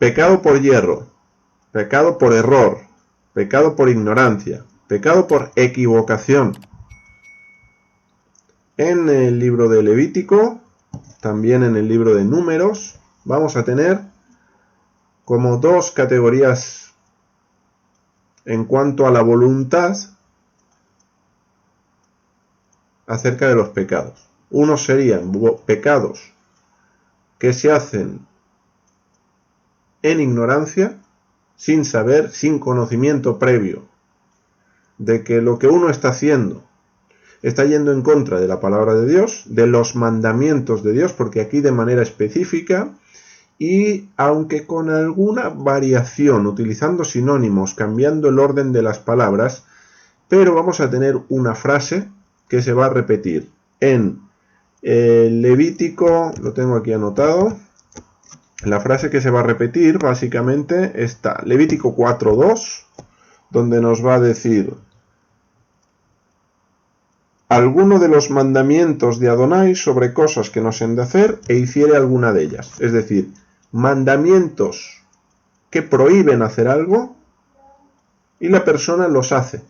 pecado por hierro, pecado por error, pecado por ignorancia, pecado por equivocación. En el libro de Levítico, también en el libro de Números, vamos a tener como dos categorías en cuanto a la voluntad acerca de los pecados. Unos serían pecados que se hacen en ignorancia, sin saber, sin conocimiento previo de que lo que uno está haciendo está yendo en contra de la palabra de Dios, de los mandamientos de Dios, porque aquí de manera específica, y aunque con alguna variación, utilizando sinónimos, cambiando el orden de las palabras, pero vamos a tener una frase que se va a repetir en Levítico, lo tengo aquí anotado. La frase que se va a repetir básicamente está Levítico 4.2, donde nos va a decir: alguno de los mandamientos de Adonai sobre cosas que no se han de hacer e hiciere alguna de ellas. Es decir, mandamientos que prohíben hacer algo y la persona los hace.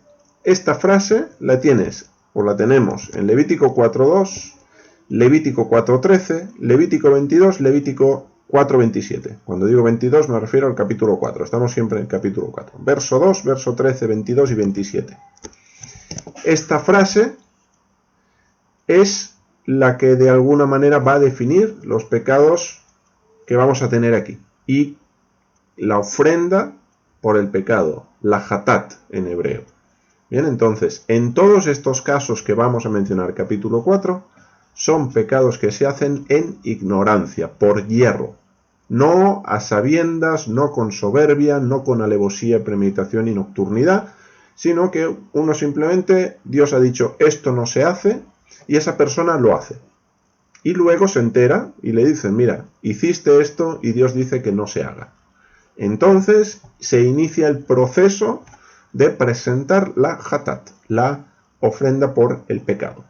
Esta frase la tienes o la tenemos en Levítico 4.2, Levítico 4.13, Levítico 22, Levítico 4.27. Cuando digo 22 me refiero al capítulo 4. Estamos siempre en el capítulo 4. Verso 2, verso 13, 22 y 27. Esta frase es la que de alguna manera va a definir los pecados que vamos a tener aquí. Y la ofrenda por el pecado, la hatat en hebreo. Bien, entonces, en todos estos casos que vamos a mencionar, capítulo 4, son pecados que se hacen en ignorancia, por hierro. No a sabiendas, no con soberbia, no con alevosía, premeditación y nocturnidad, sino que uno simplemente, Dios ha dicho, esto no se hace, y esa persona lo hace. Y luego se entera y le dicen, mira, hiciste esto y Dios dice que no se haga. Entonces se inicia el proceso de presentar la hatat, la ofrenda por el pecado.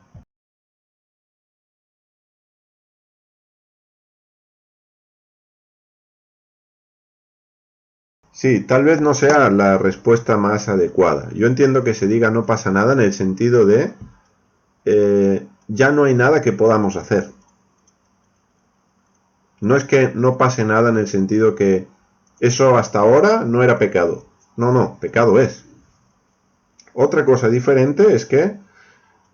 Sí, tal vez no sea la respuesta más adecuada. Yo entiendo que se diga no pasa nada en el sentido de ya no hay nada que podamos hacer. No es que no pase nada en el sentido que eso hasta ahora no era pecado. No, pecado es. Otra cosa diferente es que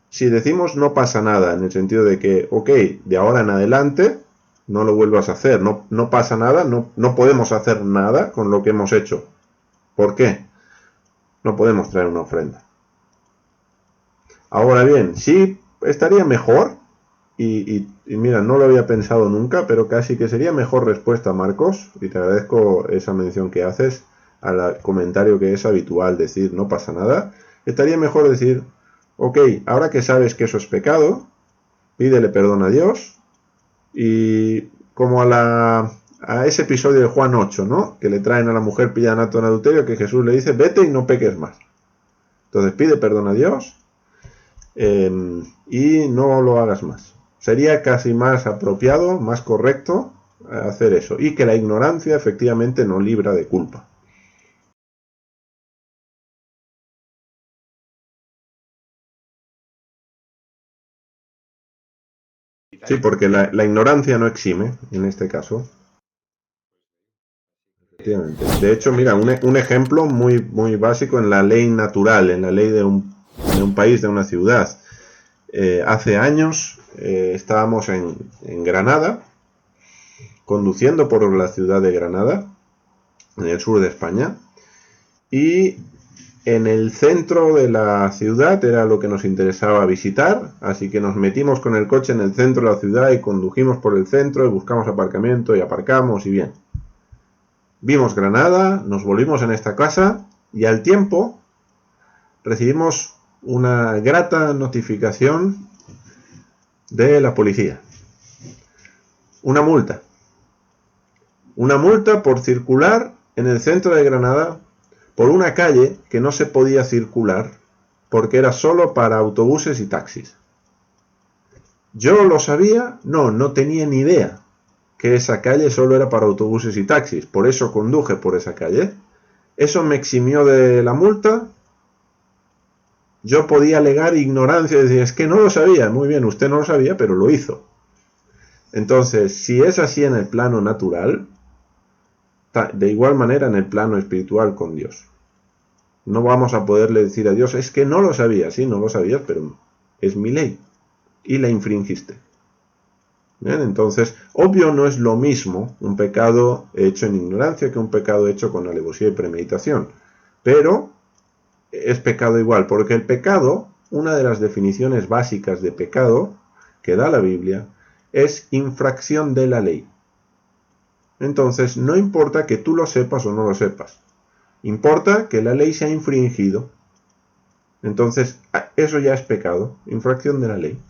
si decimos no pasa nada en el sentido de que, ok, de ahora en adelante no lo vuelvas a hacer, no pasa nada, no podemos hacer nada con lo que hemos hecho. ¿Por qué? No podemos traer una ofrenda. Ahora bien, sí estaría mejor, y mira, no lo había pensado nunca, pero casi que sería mejor respuesta, Marcos, y te agradezco esa mención que haces al comentario que es habitual decir no pasa nada. Estaría mejor decir, ok, ahora que sabes que eso es pecado, pídele perdón a Dios, y como a ese episodio de Juan 8, ¿no? Que le traen a la mujer pillada en acto de adulterio, que Jesús le dice, vete y no peques más. Entonces pide perdón a Dios y no lo hagas más. Sería casi más apropiado, más correcto hacer eso. Y que la ignorancia efectivamente no libra de culpa. Sí, porque la ignorancia no exime, en este caso. Efectivamente. De hecho, mira, un ejemplo muy, muy básico en la ley natural, en la ley de un país, de una ciudad. Hace años estábamos en Granada, conduciendo por la ciudad de Granada, en el sur de España, y en el centro de la ciudad era lo que nos interesaba visitar, así que nos metimos con el coche en el centro de la ciudad y condujimos por el centro y buscamos aparcamiento y aparcamos y bien. Vimos Granada, nos volvimos en esta casa y al tiempo recibimos una grata notificación de la policía. Una multa. Una multa por circular en el centro de Granada por una calle que no se podía circular porque era solo para autobuses y taxis. ¿Yo lo sabía? No tenía ni idea. que esa calle solo era para autobuses y taxis, por eso conduje por esa calle. ¿Eso me eximió de la multa? Yo podía alegar ignorancia y decir, es que no lo sabía. Muy bien, usted no lo sabía, pero lo hizo. Entonces, si es así en el plano natural, de igual manera en el plano espiritual con Dios. No vamos a poderle decir a Dios, es que no lo sabía. Sí, no lo sabías, pero es mi ley. Y la infringiste. ¿Bien? Entonces, obvio no es lo mismo un pecado hecho en ignorancia que un pecado hecho con alevosía y premeditación. Pero es pecado igual, porque el pecado, una de las definiciones básicas de pecado que da la Biblia, es infracción de la ley. Entonces, no importa que tú lo sepas o no lo sepas. Importa que la ley se ha infringido. Entonces, eso ya es pecado, infracción de la ley.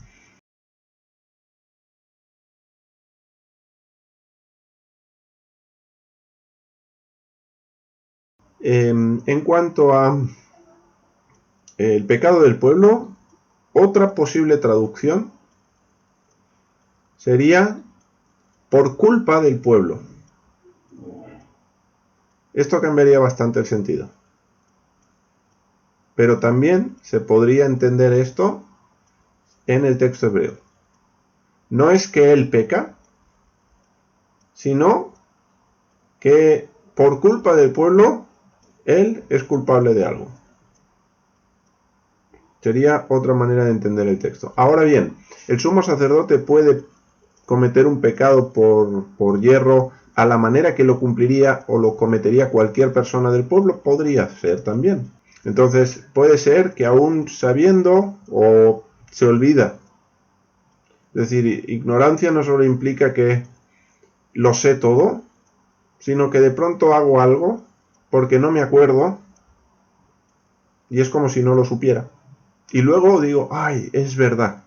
En cuanto a el pecado del pueblo, otra posible traducción sería por culpa del pueblo. Esto cambiaría bastante el sentido. Pero también se podría entender esto en el texto hebreo. No es que él peca, sino que por culpa del pueblo, él es culpable de algo. Sería otra manera de entender el texto. Ahora bien, el sumo sacerdote puede cometer un pecado por yerro a la manera que lo cumpliría o lo cometería cualquier persona del pueblo. Podría ser también. Entonces, puede ser que aún sabiendo o se olvida. Es decir, ignorancia no solo implica que lo sé todo, sino que de pronto hago algo porque no me acuerdo y es como si no lo supiera. Y luego digo, ay, es verdad.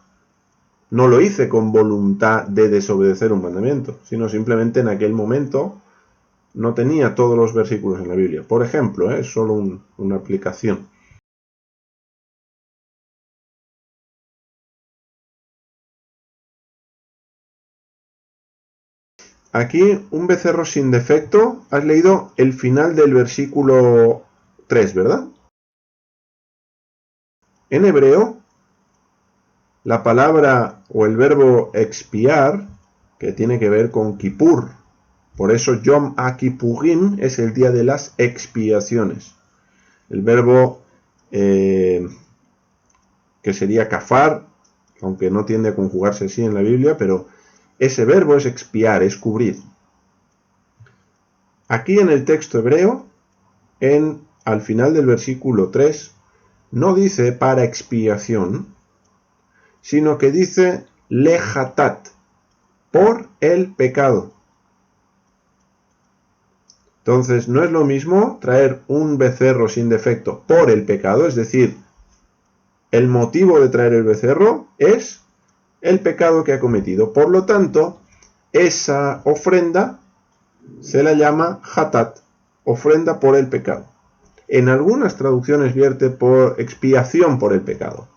No lo hice con voluntad de desobedecer un mandamiento, sino simplemente en aquel momento no tenía todos los versículos en la Biblia. Por ejemplo, es solo una aplicación. Aquí, un becerro sin defecto. Has leído el final del versículo 3, ¿verdad? En hebreo, la palabra o el verbo expiar, que tiene que ver con Kippur, por eso Yom HaKippurim es el día de las expiaciones. El verbo que sería kafar, aunque no tiende a conjugarse así en la Biblia, pero ese verbo es expiar, es cubrir. Aquí en el texto hebreo, al final del versículo 3, no dice para expiación, sino que dice lehatat, por el pecado. Entonces, no es lo mismo traer un becerro sin defecto por el pecado, es decir, el motivo de traer el becerro es el pecado que ha cometido. Por lo tanto, esa ofrenda se la llama hatat, ofrenda por el pecado. En algunas traducciones vierte por expiación por el pecado.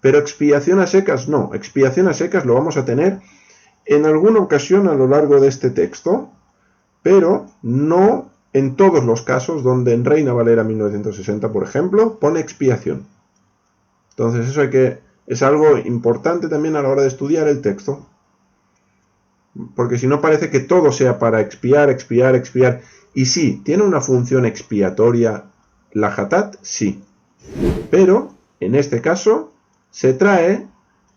Pero expiación a secas no. Expiación a secas lo vamos a tener en alguna ocasión a lo largo de este texto, pero no en todos los casos donde en Reina Valera 1960, por ejemplo, pone expiación. Entonces eso es algo importante también a la hora de estudiar el texto, porque si no parece que todo sea para expiar, expiar, expiar. Y sí, tiene una función expiatoria la hatat, sí. Pero, en este caso, se trae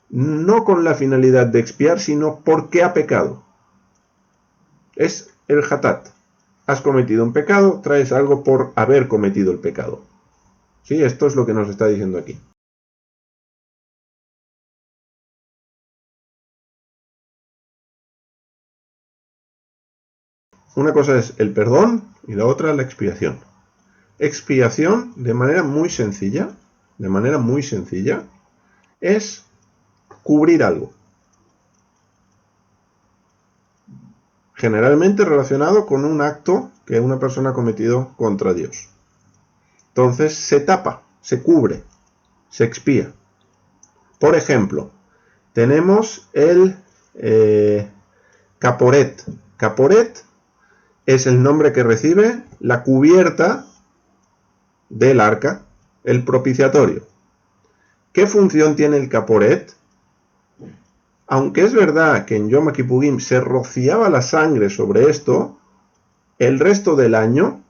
no con la finalidad de expiar, sino porque ha pecado. Es el hatat. Has cometido un pecado, traes algo por haber cometido el pecado. Sí, esto es lo que nos está diciendo aquí. Una cosa es el perdón y la otra la expiación. Expiación, de manera muy sencilla, es cubrir algo. Generalmente relacionado con un acto que una persona ha cometido contra Dios. Entonces se tapa, se cubre, se expía. Por ejemplo, tenemos Caporet. Caporet es el nombre que recibe la cubierta del arca, el propiciatorio. ¿Qué función tiene el caporet? Aunque es verdad que en Yom Kippurim se rociaba la sangre sobre esto, el resto del año,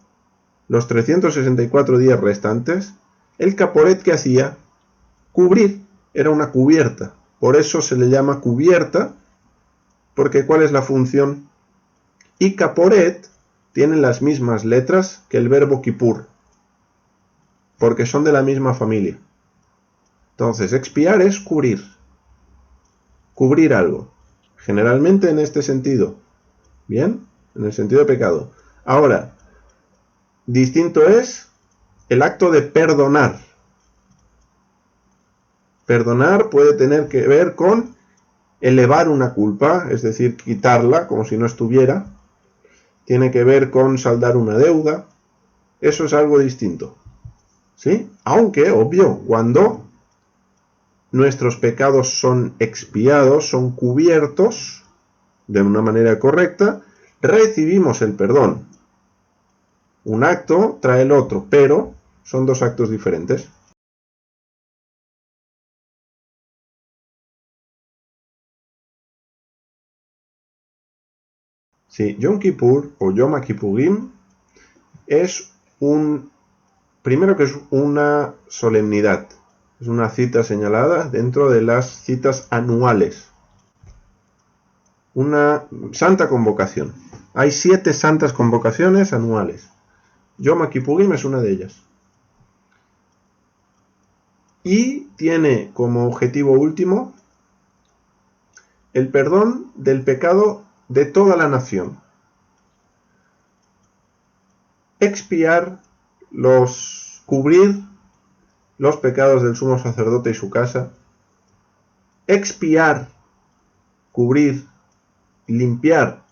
los 364 días restantes, el caporet que hacía, cubrir, era una cubierta. Por eso se le llama cubierta, porque ¿cuál es la función? Y caporet tienen las mismas letras que el verbo kippur, porque son de la misma familia. Entonces, expiar es cubrir algo, generalmente en este sentido, ¿bien? En el sentido de pecado. Ahora, distinto es el acto de perdonar. Perdonar puede tener que ver con elevar una culpa, es decir, quitarla como si no estuviera. Tiene que ver con saldar una deuda. Eso es algo distinto, ¿sí? Aunque, obvio, cuando nuestros pecados son expiados, son cubiertos de una manera correcta, recibimos el perdón. Un acto trae el otro, pero son dos actos diferentes. Sí, Yom Kippur o Yom Kippurim es primero que es una solemnidad, es una cita señalada dentro de las citas anuales, una santa convocación. Hay 7 santas convocaciones anuales. Yom Kippurim es una de ellas. Y tiene como objetivo último el perdón del pecado de toda la nación. Cubrir los pecados del sumo sacerdote y su casa. Expiar, cubrir, limpiar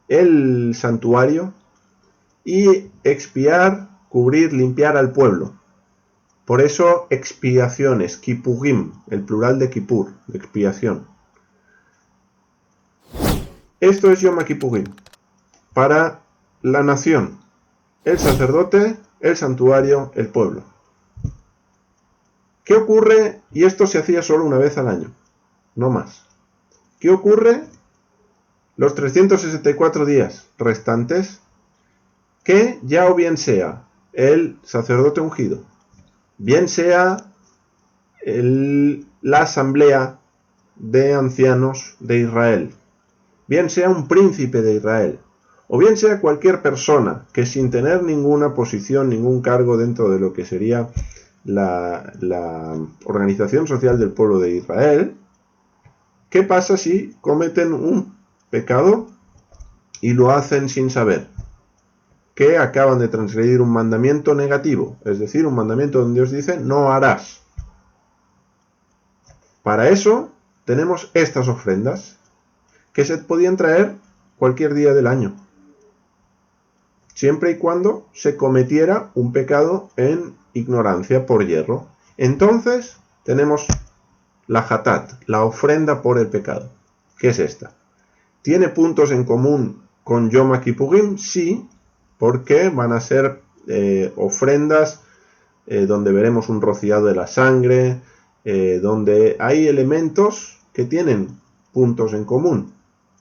el santuario. Y expiar, cubrir, limpiar al pueblo. Por eso expiaciones, kippurim, el plural de kippur, de expiación. Esto es Yom Kippurim, para la nación, el sacerdote, el santuario, el pueblo. ¿Qué ocurre? Y esto se hacía solo una vez al año, no más. ¿Qué ocurre? Los 364 días restantes, que ya o bien sea el sacerdote ungido, bien sea la asamblea de ancianos de Israel, bien sea un príncipe de Israel, o bien sea cualquier persona que sin tener ninguna posición, ningún cargo dentro de lo que sería la organización social del pueblo de Israel, ¿qué pasa si cometen un pecado y lo hacen sin saber? Que acaban de transgredir un mandamiento negativo, es decir, un mandamiento donde Dios dice no harás. Para eso tenemos estas ofrendas que se podían traer cualquier día del año, siempre y cuando se cometiera un pecado en ignorancia por hierro. Entonces tenemos la hatat, la ofrenda por el pecado. ¿Qué es esta? ¿Tiene puntos en común con Yom Kippurim? Sí, porque van a ser ofrendas donde veremos un rociado de la sangre, donde hay elementos que tienen puntos en común.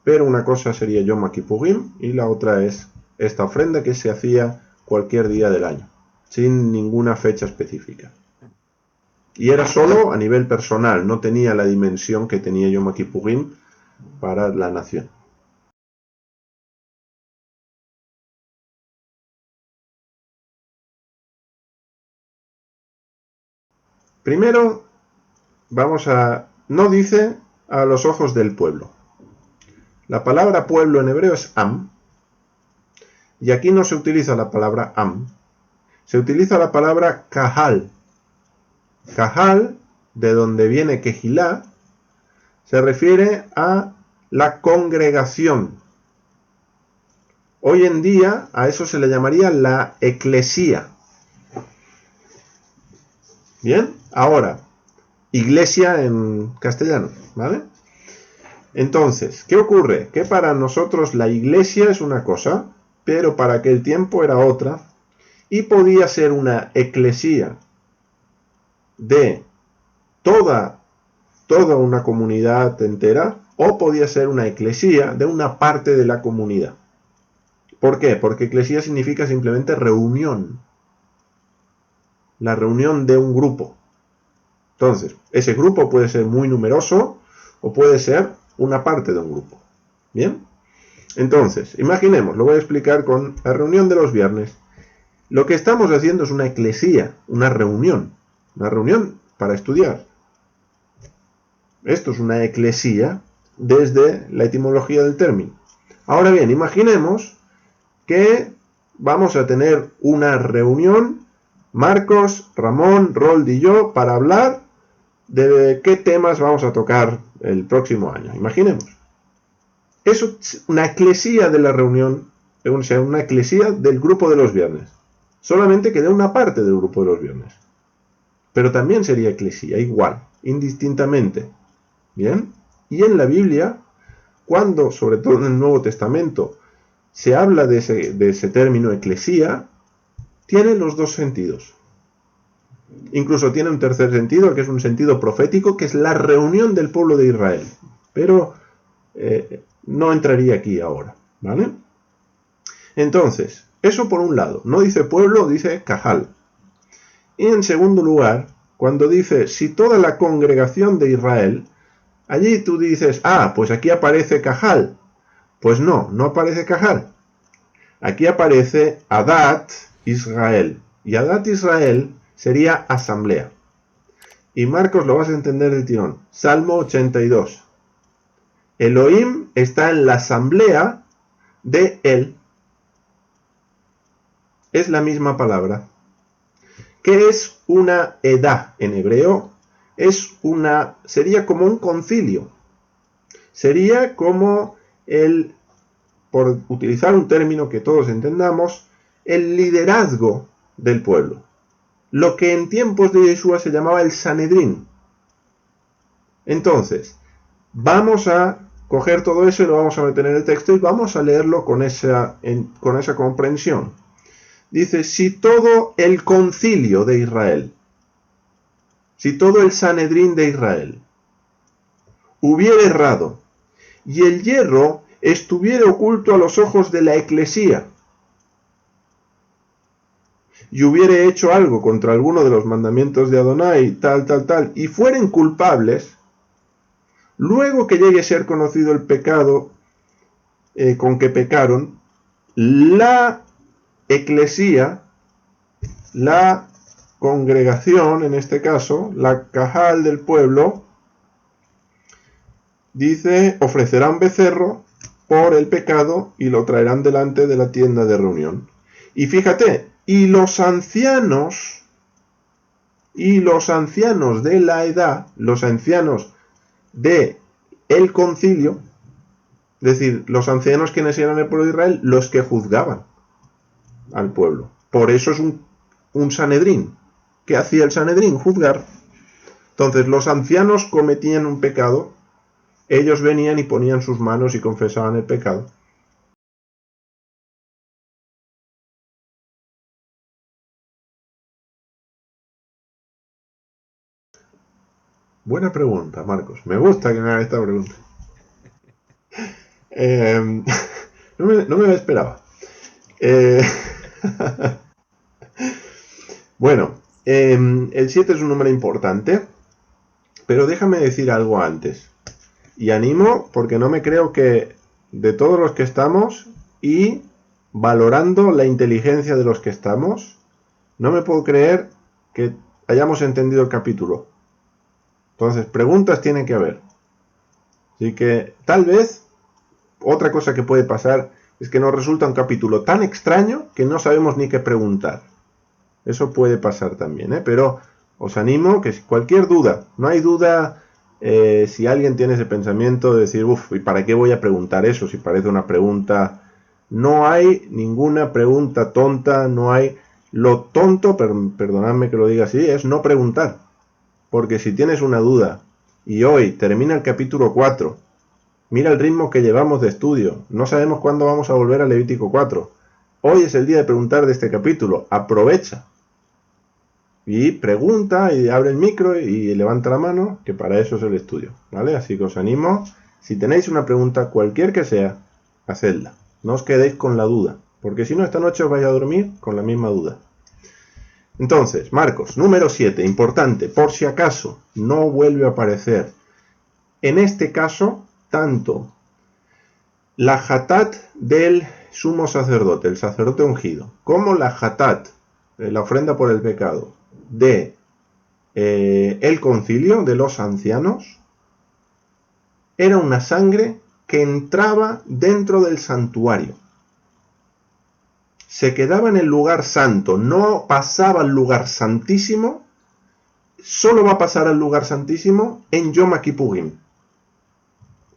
Pero una cosa sería Yom Kippurim y la otra es esta ofrenda que se hacía cualquier día del año, sin ninguna fecha específica. Y era solo a nivel personal, no tenía la dimensión que tenía Yom Kippurim para la nación. Primero, no dice a los ojos del pueblo. La palabra pueblo en hebreo es am, y aquí no se utiliza la palabra am, se utiliza la palabra kahal. Kahal, de donde viene Kehilá, se refiere a la congregación. Hoy en día a eso se le llamaría la eclesía. Bien, ahora, iglesia en castellano, ¿vale? Entonces, ¿qué ocurre? Que para nosotros la iglesia es una cosa, pero para aquel tiempo era otra, y podía ser una eclesía de toda una comunidad entera, o podía ser una eclesía de una parte de la comunidad. ¿Por qué? Porque eclesía significa simplemente reunión. La reunión de un grupo. Entonces, ese grupo puede ser muy numeroso o puede ser una parte de un grupo. ¿Bien? Entonces, imaginemos, lo voy a explicar con la reunión de los viernes. Lo que estamos haciendo es una eclesía, una reunión para estudiar. Esto es una eclesía desde la etimología del término. Ahora bien, imaginemos que vamos a tener una reunión, Marcos, Ramón, Rold y yo, para hablar de qué temas vamos a tocar el próximo año. Imaginemos. Eso es una eclesía de la reunión, o sea, una eclesía del grupo de los viernes. Solamente que de una parte del grupo de los viernes. Pero también sería eclesía, igual, indistintamente. ¿Bien? Y en la Biblia, cuando, sobre todo en el Nuevo Testamento, se habla de ese término eclesía, tiene los dos sentidos. Incluso tiene un tercer sentido, que es un sentido profético, que es la reunión del pueblo de Israel. Pero no entraría aquí ahora, ¿vale? Entonces, eso por un lado. No dice pueblo, dice cajal. Y en segundo lugar, cuando dice, si toda la congregación de Israel, allí tú dices, pues aquí aparece cajal. Pues no, no aparece cajal. Aquí aparece Adat Israel. Y Adat Israel sería asamblea. Y Marcos lo vas a entender del tirón. Salmo 82. Elohim está en la asamblea de él. Es la misma palabra. ¿Qué es una edá en hebreo? Sería como un concilio. Sería como por utilizar un término que todos entendamos, el liderazgo del pueblo. Lo que en tiempos de Yeshua se llamaba el Sanedrín. Entonces, vamos a coger todo eso y lo vamos a meter en el texto y vamos a leerlo con esa comprensión. Dice, si todo el concilio de Israel, si todo el Sanedrín de Israel hubiera errado y el hierro estuviera oculto a los ojos de la eclesía y hubiera hecho algo contra alguno de los mandamientos de Adonai, tal, y fueren culpables, luego que llegue a ser conocido el pecado con que pecaron, la eclesía, la congregación, en este caso, la cajal del pueblo, dice, ofrecerá un becerro por el pecado y lo traerán delante de la tienda de reunión. Y fíjate, y los ancianos de la edad, los ancianos de el concilio, es decir, los ancianos quienes eran el pueblo de Israel, los que juzgaban al pueblo. Por eso es un Sanedrín. ¿Qué hacía el Sanedrín? Juzgar. Entonces los ancianos cometían un pecado, ellos venían y ponían sus manos y confesaban el pecado. Buena pregunta, Marcos. Me gusta que me haga esta pregunta. No me la esperaba. Bueno, el 7 es un número importante, pero déjame decir algo antes. Y animo, porque no me creo que de todos los que estamos y valorando la inteligencia de los que estamos, no me puedo creer que hayamos entendido el capítulo. Entonces, preguntas tiene que haber. Así que, tal vez, otra cosa que puede pasar es que nos resulta un capítulo tan extraño que no sabemos ni qué preguntar. Eso puede pasar también, pero os animo que cualquier duda, no hay duda si alguien tiene ese pensamiento de decir, ¿y para qué voy a preguntar eso si parece una pregunta? No hay ninguna pregunta tonta, no hay... Lo tonto, perdonadme que lo diga así, es no preguntar. Porque si tienes una duda y hoy termina el capítulo 4 Mira el ritmo que llevamos de estudio. No sabemos cuándo vamos a volver a Levítico 4. Hoy es el día de preguntar de este capítulo. Aprovecha. Y pregunta y abre el micro y levanta la mano, que para eso es el estudio, ¿vale? Así que os animo, si tenéis una pregunta, cualquier que sea, hacedla. No os quedéis con la duda, porque si no, esta noche os vais a dormir con la misma duda. Entonces, Marcos, número 7, importante, por si acaso no vuelve a aparecer. En este caso, tanto la hatat del sumo sacerdote, el sacerdote ungido, como la hatat, la ofrenda por el pecado, de el concilio de los ancianos, era una sangre que entraba dentro del santuario. Se quedaba en el lugar santo, no pasaba al lugar santísimo, solo va a pasar al lugar santísimo en Yom Kippurim.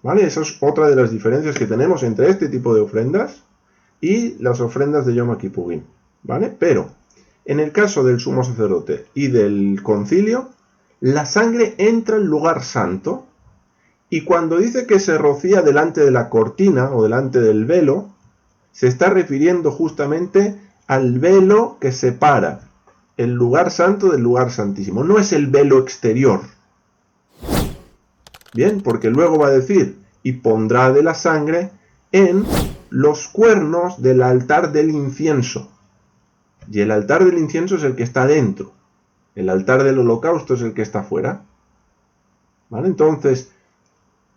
¿Vale? Esa es otra de las diferencias que tenemos entre este tipo de ofrendas y las ofrendas de Yom Kippurim. ¿Vale? Pero en el caso del sumo sacerdote y del concilio, la sangre entra al lugar santo, y cuando dice que se rocía delante de la cortina o delante del velo, se está refiriendo justamente al velo que separa el lugar santo del lugar santísimo. No es el velo exterior. Bien, porque luego va a decir, y pondrá de la sangre en los cuernos del altar del incienso. Y el altar del incienso es el que está dentro. El altar del holocausto es el que está fuera. ¿Vale? Entonces,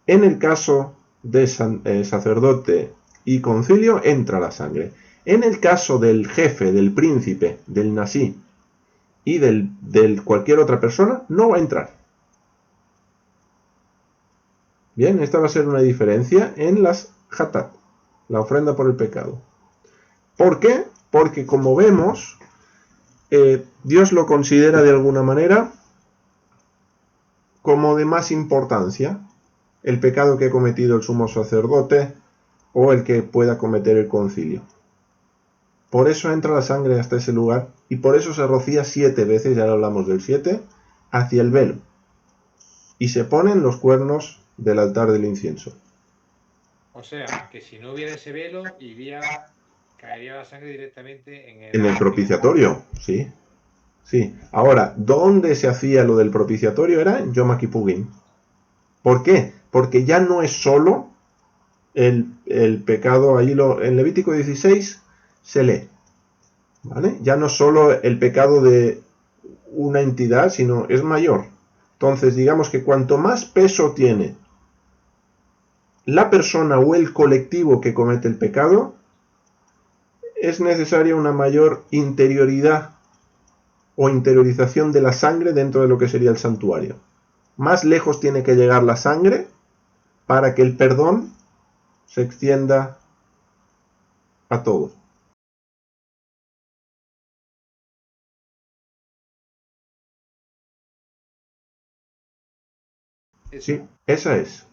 en el caso de sacerdote y concilio, entra la sangre. En el caso del jefe, del príncipe, del nasí y del cualquier otra persona, no va a entrar. Bien, esta va a ser una diferencia en las hatat, la ofrenda por el pecado. ¿Por qué? Porque como vemos, Dios lo considera de alguna manera como de más importancia el pecado que ha cometido el sumo sacerdote o el que pueda cometer el concilio. Por eso entra la sangre hasta ese lugar y por eso se rocía 7 veces, ya hablamos del 7, hacia el velo. Y se ponen los cuernos del altar del incienso. O sea, que si no hubiera ese velo, caería la sangre directamente En el propiciatorio, sí. Sí. Ahora, ¿dónde se hacía lo del propiciatorio? Era en Yom Kippurim. ¿Por qué? Porque ya no es solo el pecado, allí en Levítico 16 se lee, ¿vale? Ya no es solo el pecado de una entidad, sino es mayor. Entonces, digamos que cuanto más peso tiene la persona o el colectivo que comete el pecado, es necesaria una mayor interioridad o interiorización de la sangre dentro de lo que sería el santuario. Más lejos tiene que llegar la sangre para que el perdón se extienda a todos. Sí, esa es.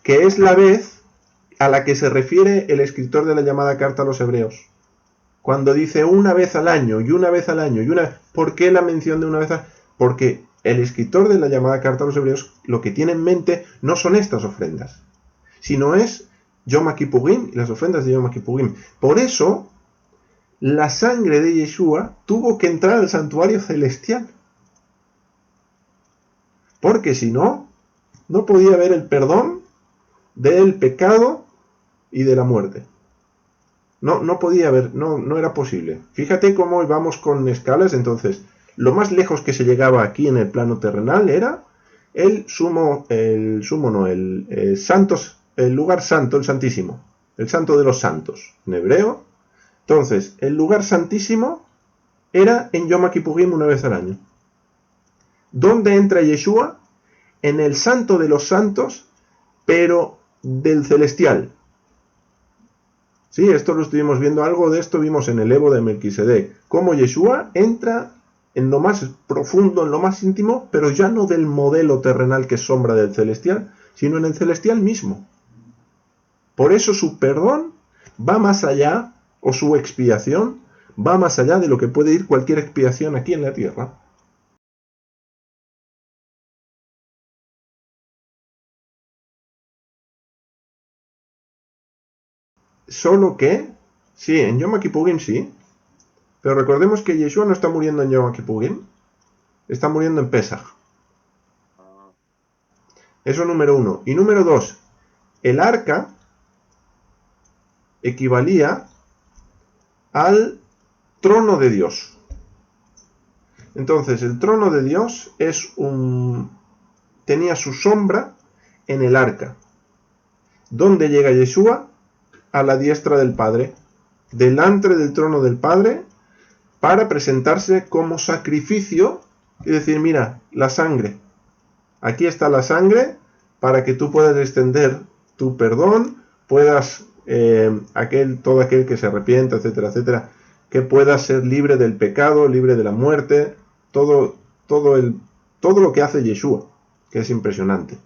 Que es la vez a la que se refiere el escritor de la llamada carta a los hebreos. Cuando dice una vez al año y una vez al año y una... ¿Por qué la mención de una vez al año? Porque el escritor de la llamada carta a los hebreos lo que tiene en mente no son estas ofrendas, sino es Yom Kippurim y las ofrendas de Yom Kippurim. Por eso, la sangre de Yeshua tuvo que entrar al santuario celestial. Porque si no, no podía haber el perdón del pecado y de la muerte. No podía haber, no era posible. Fíjate cómo vamos con escalas. Entonces, lo más lejos que se llegaba aquí en el plano terrenal era el santos, el lugar santo, el santísimo, el santo de los santos, en hebreo. Entonces, el lugar santísimo era en Yom Kippurim una vez al año. ¿Dónde entra Yeshua? En el santo de los santos, pero del celestial. Sí, esto lo estuvimos viendo, algo de esto vimos en el Evo de Melquisedec. Cómo Yeshua entra en lo más profundo, en lo más íntimo, pero ya no del modelo terrenal que es sombra del celestial, sino en el celestial mismo. Por eso su perdón va más allá, o su expiación va más allá de lo que puede ir cualquier expiación aquí en la tierra. Solo que, sí, en Yom Kippurim sí, pero recordemos que Yeshua no está muriendo en Yom Kippurim, está muriendo en Pesach. Eso número uno. Y número dos, el arca equivalía al trono de Dios. Entonces, el trono de Dios tenía su sombra en el arca. ¿Dónde llega Yeshua? A la diestra del Padre, delante del trono del Padre, para presentarse como sacrificio y decir, mira, la sangre. Aquí está la sangre para que tú puedas extender tu perdón, puedas, todo aquel que se arrepienta, etcétera, etcétera, que puedas ser libre del pecado, libre de la muerte, todo lo que hace Yeshua, que es impresionante.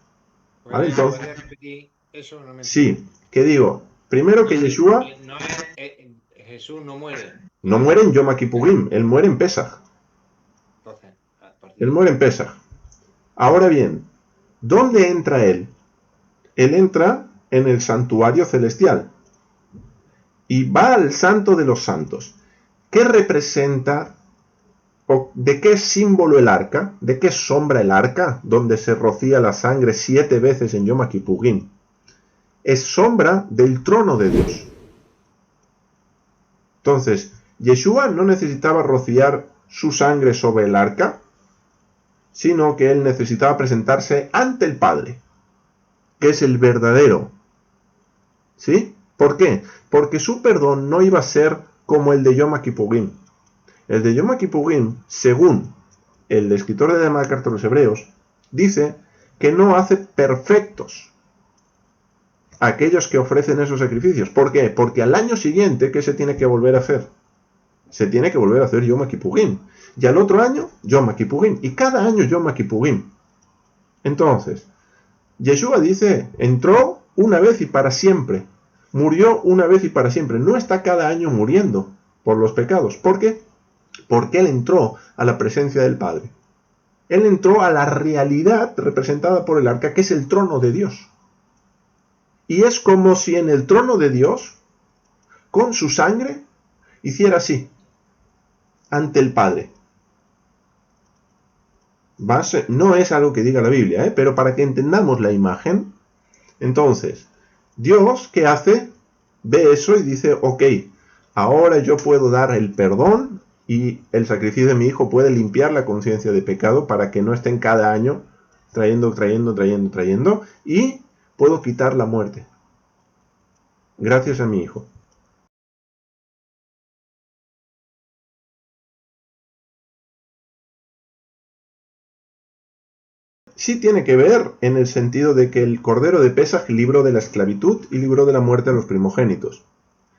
¿Vale? Entonces, ¿puedes repetir eso? No me sí, que digo, primero que Yeshua Jesús no muere. no muere en Yom Kippurim, él muere en Pesach. Entonces, Él muere en Pesach. Ahora bien, ¿dónde entra él? Él entra en el santuario celestial y va al santo de los santos. ¿Qué representa o de qué es símbolo el arca? ¿De qué sombra el arca donde se rocía la sangre 7 veces en Yom Kippurim? Es sombra del trono de Dios. Entonces, Yeshua no necesitaba rociar su sangre sobre el arca, sino que él necesitaba presentarse ante el Padre, que es el verdadero. ¿Sí? ¿Por qué? Porque su perdón no iba a ser como el de Yom Kippurim. El de Yom Kippurim, según el escritor de la carta a los Hebreos, dice que no hace perfectos a aquellos que ofrecen esos sacrificios. ¿Por qué? Porque al año siguiente, ¿qué se tiene que volver a hacer? Se tiene que volver a hacer Yom Kippurim. Y al otro año, Yom Kippurim. Y cada año Yom Kippurim. Entonces, Yeshua dice, entró una vez y para siempre. Murió una vez y para siempre. No está cada año muriendo por los pecados. ¿Por qué? Porque él entró a la presencia del Padre. Él entró a la realidad representada por el arca, que es el trono de Dios. Y es como si en el trono de Dios, con su sangre, hiciera así, ante el Padre. No es algo que diga la Biblia, pero para que entendamos la imagen, entonces, Dios, ¿qué hace? Ve eso y dice, ok, ahora yo puedo dar el perdón y el sacrificio de mi hijo puede limpiar la conciencia de pecado para que no estén cada año trayendo y puedo quitar la muerte. Gracias a mi hijo. Sí tiene que ver en el sentido de que el Cordero de Pesaj libró de la esclavitud y libró de la muerte a los primogénitos.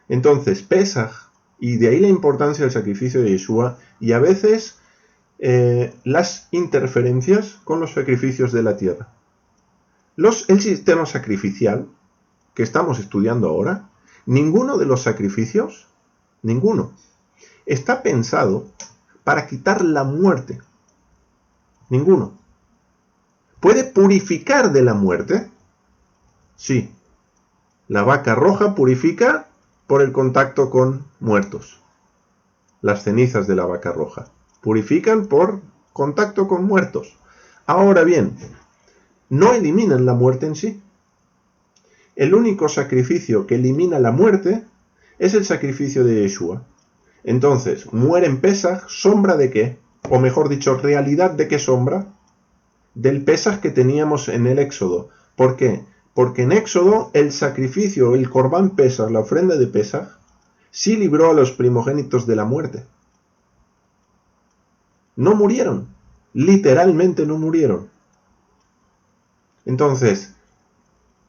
Entonces, Pesaj, y de ahí la importancia del sacrificio de Yeshua, y a veces las interferencias con los sacrificios de la tierra. El sistema sacrificial que estamos estudiando ahora, ninguno de los sacrificios, ninguno, está pensado para quitar la muerte. Ninguno. ¿Puede purificar de la muerte? Sí. La vaca roja purifica por el contacto con muertos. Las cenizas de la vaca roja purifican por contacto con muertos. Ahora bien, no eliminan la muerte en sí. El único sacrificio que elimina la muerte es el sacrificio de Yeshua. Entonces, muere en Pesaj, ¿sombra de qué? O mejor dicho, ¿realidad de qué sombra? Del Pesaj que teníamos en el Éxodo. ¿Por qué? Porque en Éxodo el sacrificio, el Corbán Pesaj, la ofrenda de Pesaj, sí libró a los primogénitos de la muerte. No murieron. Literalmente no murieron. Entonces,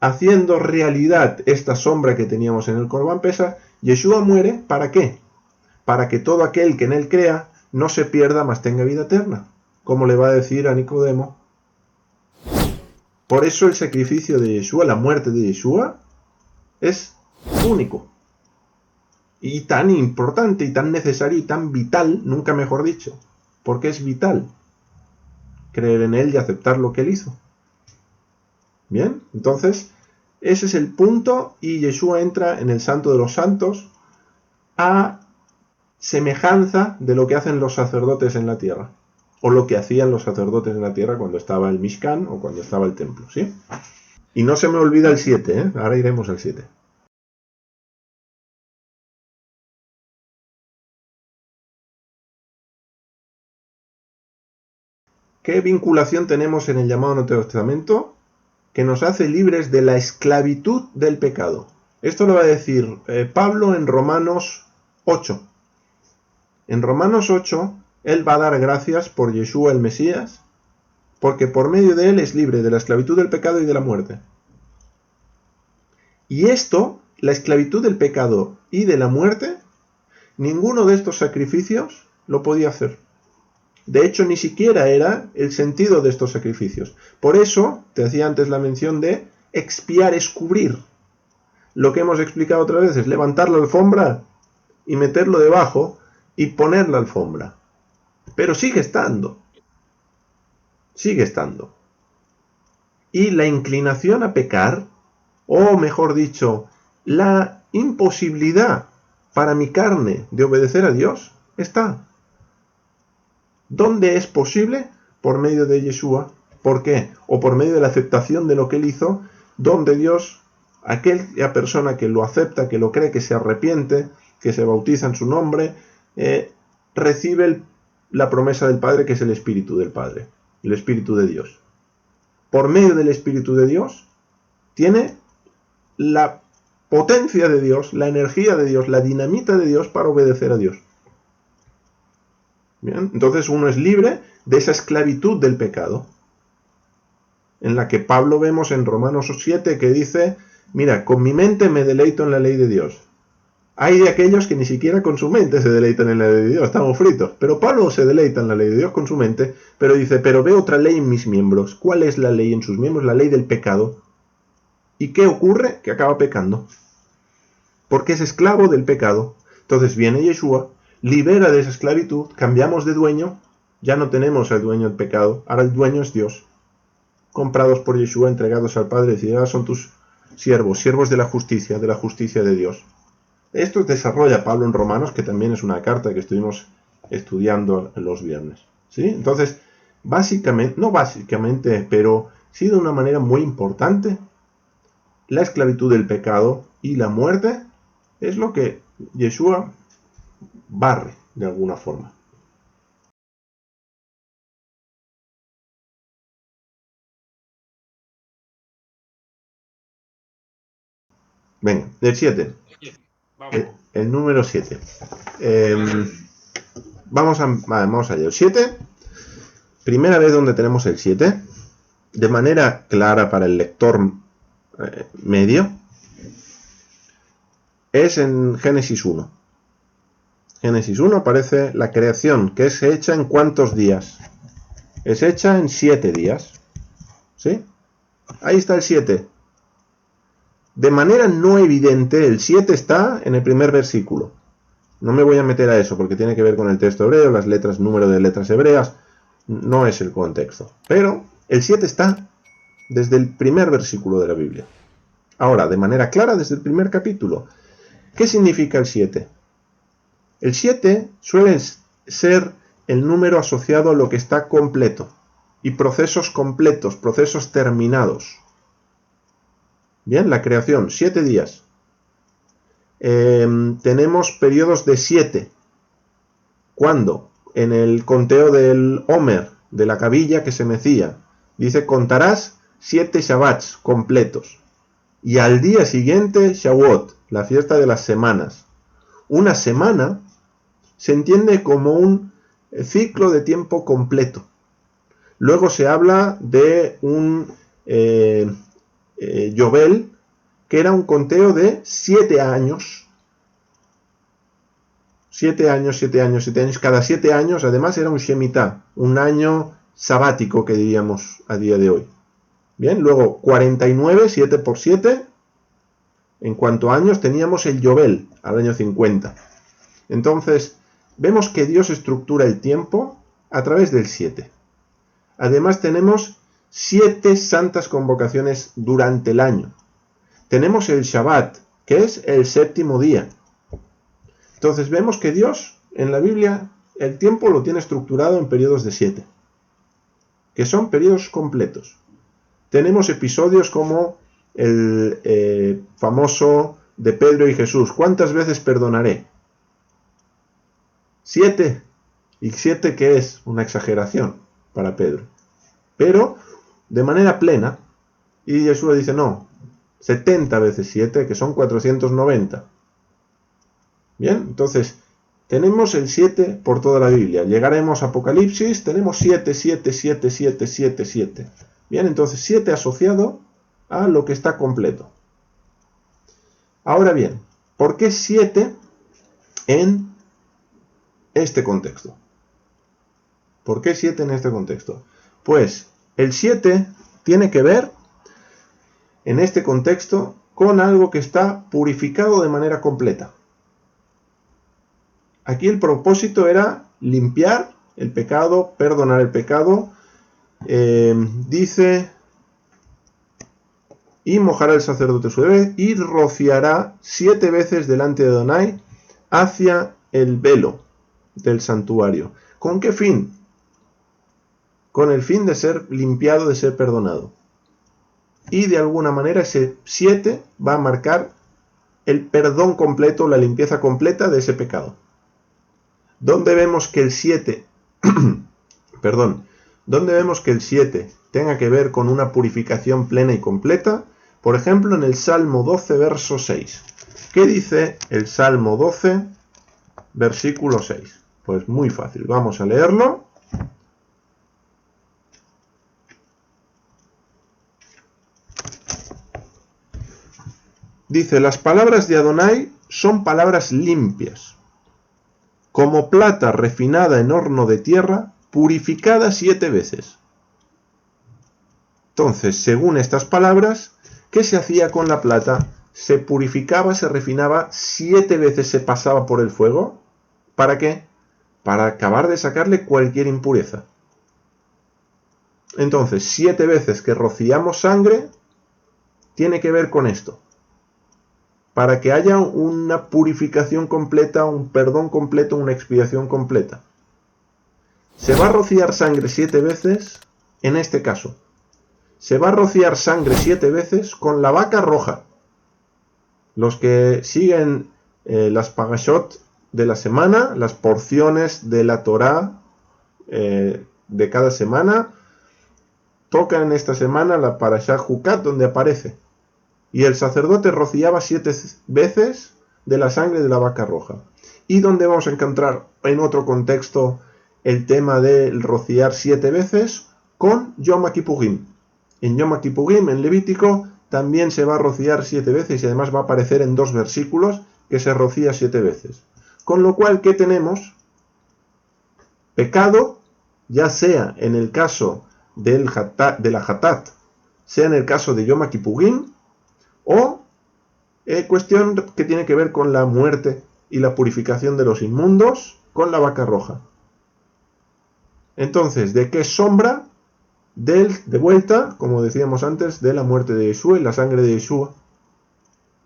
haciendo realidad esta sombra que teníamos en el Corbán Pesaj, Yeshua muere, ¿para qué? Para que todo aquel que en él crea no se pierda, mas tenga vida eterna. Como le va a decir a Nicodemo. Por eso el sacrificio de Yeshua, la muerte de Yeshua, es único. Y tan importante, y tan necesario, y tan vital, nunca mejor dicho. Porque es vital creer en él y aceptar lo que él hizo. Bien, entonces, Ese es el punto, y Yeshua entra en el Santo de los Santos a semejanza de lo que hacen los sacerdotes en la tierra, o lo que hacían los sacerdotes en la tierra cuando estaba el Mishkan o cuando estaba el templo, ¿sí? Y no se me olvida el 7, ¿eh? Ahora iremos al 7. ¿Qué vinculación tenemos en el llamado Nuevo Testamento? Que nos hace libres de la esclavitud del pecado. Esto lo va a decir Pablo en Romanos 8. En Romanos 8, él va a dar gracias por Yeshua el Mesías, porque por medio de él es libre de la esclavitud del pecado y de la muerte. Y esto, la esclavitud del pecado y de la muerte, ninguno de estos sacrificios lo podía hacer. De hecho, ni siquiera era el sentido de estos sacrificios. Por eso, te hacía antes la mención de expiar, es cubrir. Lo que hemos explicado otras veces, levantar la alfombra y meterlo debajo y poner la alfombra. Pero sigue estando. Sigue estando. Y la inclinación a pecar, o mejor dicho, la imposibilidad para mi carne de obedecer a Dios, está. ¿Dónde es posible? Por medio de Yeshua. ¿Por qué? O por medio de la aceptación de lo que él hizo, donde Dios, aquella persona que lo acepta, que lo cree, que se arrepiente, que se bautiza en su nombre, recibe la promesa del Padre, que es el Espíritu del Padre, el Espíritu de Dios. Por medio del Espíritu de Dios, tiene la potencia de Dios, la energía de Dios, la dinamita de Dios para obedecer a Dios. Bien, entonces uno es libre de esa esclavitud del pecado, en la que Pablo vemos en Romanos 7 que dice, mira, con mi mente me deleito en la ley de Dios. Hay de aquellos que ni siquiera con su mente se deleitan en la ley de Dios, estamos fritos. Pero Pablo se deleita en la ley de Dios con su mente, pero dice, pero veo otra ley en mis miembros. ¿Cuál es la ley en sus miembros? La ley del pecado. ¿Y qué ocurre? Que acaba pecando. Porque es esclavo del pecado. Entonces viene Yeshua, libera de esa esclavitud, cambiamos de dueño, ya no tenemos al dueño del pecado, ahora el dueño es Dios. Comprados por Yeshua, entregados al Padre, decir, ahora son tus siervos, siervos de la justicia de Dios. Esto desarrolla Pablo en Romanos, que también es una carta que estuvimos estudiando los viernes. ¿Sí? Entonces, no básicamente, pero sí de una manera muy importante, la esclavitud del pecado y la muerte es lo que Yeshua barre de alguna forma. Venga, el 7. El número 7. Vamos allá. El 7. Primera vez donde tenemos el 7. De manera clara para el lector medio. Es en Génesis 1. Génesis 1 aparece la creación, que es hecha en ¿cuántos días? Es hecha en 7 días. ¿Sí? Ahí está el 7. De manera no evidente, el 7 está en el primer versículo. No me voy a meter a eso porque tiene que ver con el texto hebreo, las letras, número de letras hebreas. No es el contexto. Pero el 7 está desde el primer versículo de la Biblia. Ahora, de manera clara, desde el primer capítulo. ¿Qué significa el 7? El 7 suele ser el número asociado a lo que está completo. Y procesos completos, procesos terminados. Bien, la creación, 7 días. Tenemos periodos de 7. ¿Cuándo? En el conteo del Homer, de la cabilla que se mecía. Dice, contarás 7 Shabbats completos. Y al día siguiente, Shavuot, la fiesta de las semanas. Una semana se entiende como un ciclo de tiempo completo. Luego se habla de un Yobel, que era un conteo de 7 años. 7 años. Cada 7 años, además, era un Shemitah, un año sabático que diríamos a día de hoy. Bien, luego 49, 7 por 7. En cuanto a años, teníamos el Yobel, al año 50. Entonces, vemos que Dios estructura el tiempo a través del 7. Además, tenemos 7 santas convocaciones durante el año. tenemos el Shabbat, que es el séptimo día. Entonces vemos que Dios en la Biblia el tiempo lo tiene estructurado en periodos de 7, que son periodos completos. Tenemos episodios como el famoso de Pedro y Jesús. ¿Cuántas veces perdonaré? 7. ¿Y 7 qué es? Una exageración para Pedro. Pero de manera plena. Y Jesús dice, no, 70 veces 7, que son 490. Bien, entonces tenemos el 7 por toda la Biblia. Llegaremos a Apocalipsis, tenemos 7, 7, 7, 7, 7, 7. Bien, entonces 7 asociado a lo que está completo. Ahora bien, ¿por qué 7 en este contexto? ¿Por qué 7 en este contexto? Pues el 7 tiene que ver, en este contexto, con algo que está purificado de manera completa. Aquí el propósito era limpiar el pecado, perdonar el pecado. Dice, y mojará el sacerdote su bebé y rociará 7 veces delante de Adonai hacia el velo del santuario. ¿Con qué fin? Con el fin de ser limpiado, de ser perdonado. Y de alguna manera ese 7 va a marcar el perdón completo, la limpieza completa de ese pecado. ¿Dónde vemos que el 7, dónde vemos que el 7 tenga que ver con una purificación plena y completa? Por ejemplo, en el Salmo 12, verso 6. ¿Qué dice el Salmo 12, versículo 6? Pues muy fácil, vamos a leerlo. Dice, las palabras de Adonai son palabras limpias, como plata refinada en horno de tierra, purificada 7 veces. Entonces, según estas palabras, ¿qué se hacía con la plata? Se purificaba, se refinaba 7 veces, se pasaba por el fuego. ¿Para qué? Para acabar de sacarle cualquier impureza. Entonces, 7 veces que rociamos sangre, tiene que ver con esto. Para que haya una purificación completa, un perdón completo, una expiación completa. Se va a rociar sangre 7 veces, en este caso. Se va a rociar sangre 7 veces con la vaca roja. Los que siguen las parashot de la semana, las porciones de la Torá de cada semana, tocan esta semana la parashá Jucat, donde aparece. Y el sacerdote rociaba 7 veces de la sangre de la vaca roja. Y donde vamos a encontrar en otro contexto el tema del rociar 7 veces con Yom Kippurim. En Yom Kippurim, en Levítico, también se va a rociar 7 veces y además va a aparecer en 2 versículos que se rocía 7 veces. Con lo cual, ¿qué tenemos? Pecado, ya sea en el caso de la Hatat, sea en el caso de Yom Kippurim, o cuestión que tiene que ver con la muerte y la purificación de los inmundos con la vaca roja. Entonces, ¿de qué sombra? De vuelta, como decíamos antes, de la muerte de Yeshua y la sangre de Yeshua,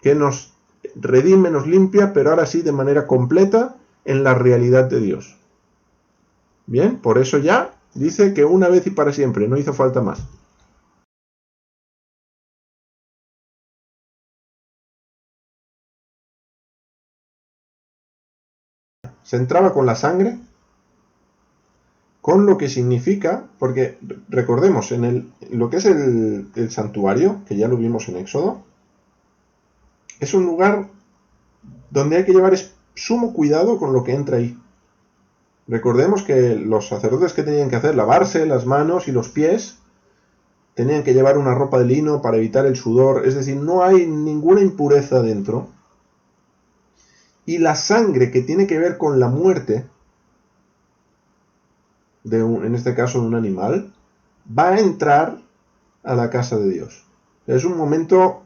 que nos redime, nos limpia, pero ahora sí de manera completa en la realidad de Dios. Bien, por eso ya dice que una vez y para siempre, no hizo falta más. Se entraba con la sangre, con lo que significa, porque recordemos, en lo que es el santuario, que ya lo vimos en Éxodo, es un lugar donde hay que llevar sumo cuidado con lo que entra ahí. Recordemos que los sacerdotes que tenían que hacer, lavarse las manos y los pies, tenían que llevar una ropa de lino para evitar el sudor, es decir, no hay ninguna impureza dentro. Y la sangre que tiene que ver con la muerte, en este caso de un animal, va a entrar a la casa de Dios. Es un momento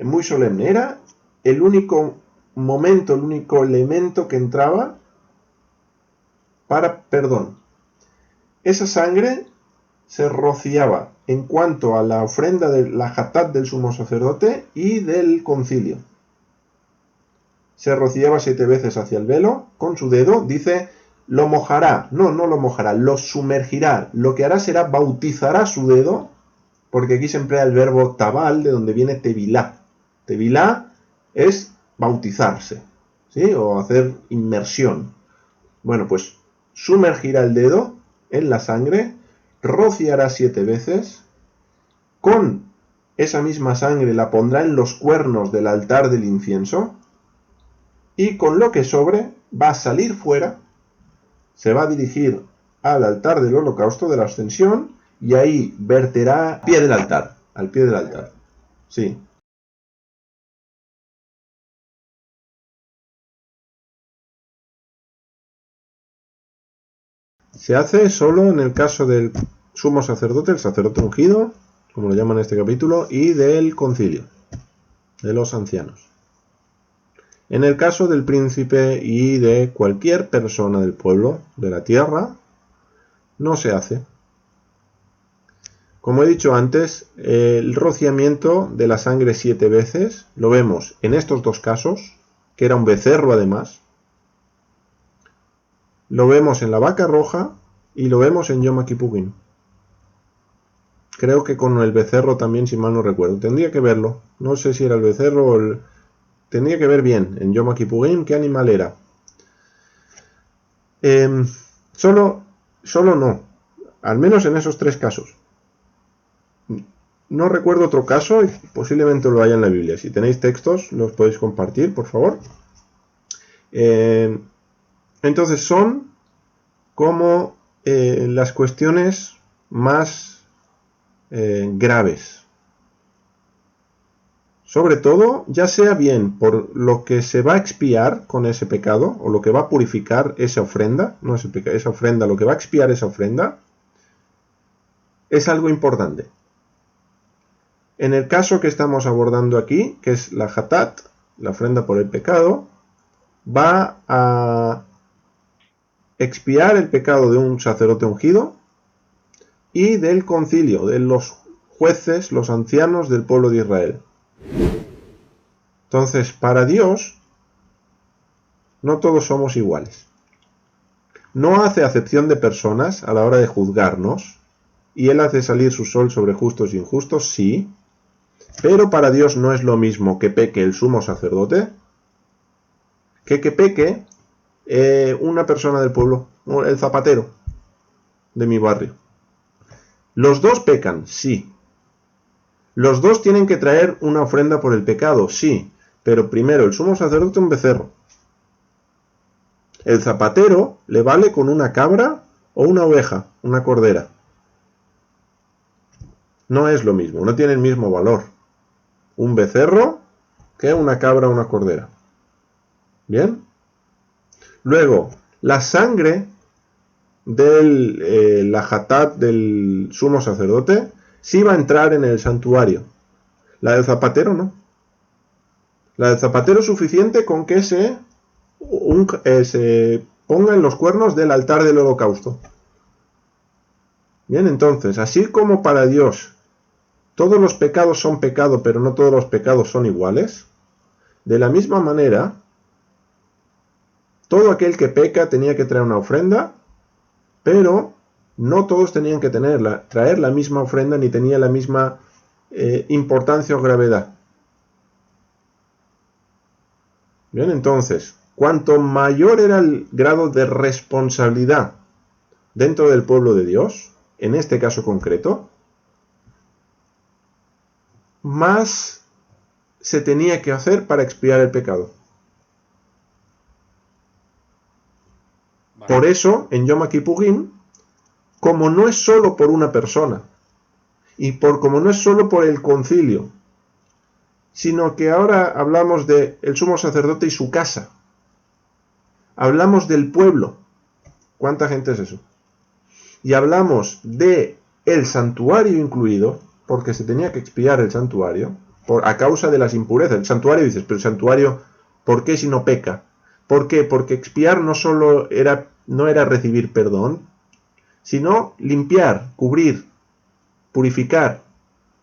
muy solemne. Era el único momento, el único elemento que entraba para perdón. Esa sangre se rociaba en cuanto a la ofrenda de la hatat del sumo sacerdote y del concilio. Se rociaba 7 veces hacia el velo con su dedo, dice, lo mojará, no lo mojará, lo sumergirá, lo que hará será bautizará su dedo, porque aquí se emplea el verbo tabal, de donde viene tevilá. Tevilá es bautizarse, ¿sí? O hacer inmersión. Bueno, pues sumergirá el dedo en la sangre, rociará 7 veces, con esa misma sangre la pondrá en los cuernos del altar del incienso, y con lo que sobre va a salir fuera, se va a dirigir al altar del holocausto de la ascensión, y ahí verterá al pie del altar, sí. Se hace solo en el caso del sumo sacerdote, el sacerdote ungido, como lo llaman en este capítulo, y del concilio, de los ancianos. En el caso del príncipe y de cualquier persona del pueblo, de la tierra, no se hace. Como he dicho antes, el rociamiento de la sangre 7 veces lo vemos en estos dos casos, que era un becerro además. Lo vemos en la vaca roja y lo vemos en Yom Kippurim. Creo que con el becerro también, si mal no recuerdo. Tendría que verlo. No sé si era el becerro o el... Tendría que ver bien en Yom Kippurim qué animal era. Solo no. Al menos en esos 3 casos. No recuerdo otro caso y posiblemente lo haya en la Biblia. Si tenéis textos, los podéis compartir, por favor. Entonces son como las cuestiones más graves. Sobre todo, ya sea bien por lo que se va a expiar con ese pecado, o lo que va a purificar esa ofrenda, no esa ofrenda, lo que va a expiar esa ofrenda, es algo importante. En el caso que estamos abordando aquí, que es la hatat, la ofrenda por el pecado, va a expiar el pecado de un sacerdote ungido y del concilio, de los jueces, los ancianos del pueblo de Israel. Entonces, para Dios, no todos somos iguales. No hace acepción de personas a la hora de juzgarnos, y Él hace salir su sol sobre justos e injustos, sí, pero para Dios no es lo mismo que peque el sumo sacerdote que peque una persona del pueblo, el zapatero de mi barrio. Los dos pecan, sí. Los dos tienen que traer una ofrenda por el pecado, sí, pero primero el sumo sacerdote un becerro. El zapatero le vale con una cabra o una oveja, una cordera. No es lo mismo, no tiene el mismo valor un becerro que una cabra o una cordera. ¿Bien? Luego, la sangre de la hatat del sumo sacerdote sí va a entrar en el santuario. La del zapatero no. La del zapatero es suficiente con que se ponga en los cuernos del altar del holocausto. Bien, entonces, así como para Dios todos los pecados son pecado, pero no todos los pecados son iguales, de la misma manera, todo aquel que peca tenía que traer una ofrenda, pero no todos tenían que traer la misma ofrenda ni tenía la misma importancia o gravedad. Bien, entonces, cuanto mayor era el grado de responsabilidad dentro del pueblo de Dios, en este caso concreto, más se tenía que hacer para expiar el pecado. Por eso, en Yom Kippurim, como no es solo por una persona, y como no es solo por el concilio, sino que ahora hablamos de el sumo sacerdote y su casa, hablamos del pueblo. ¿Cuánta gente es eso? Y hablamos de el santuario incluido, porque se tenía que expiar el santuario, a causa de las impurezas. El santuario, dices, pero el santuario, ¿por qué si no peca? ¿Por qué? Porque expiar no solo no era recibir perdón, sino limpiar, cubrir. purificar,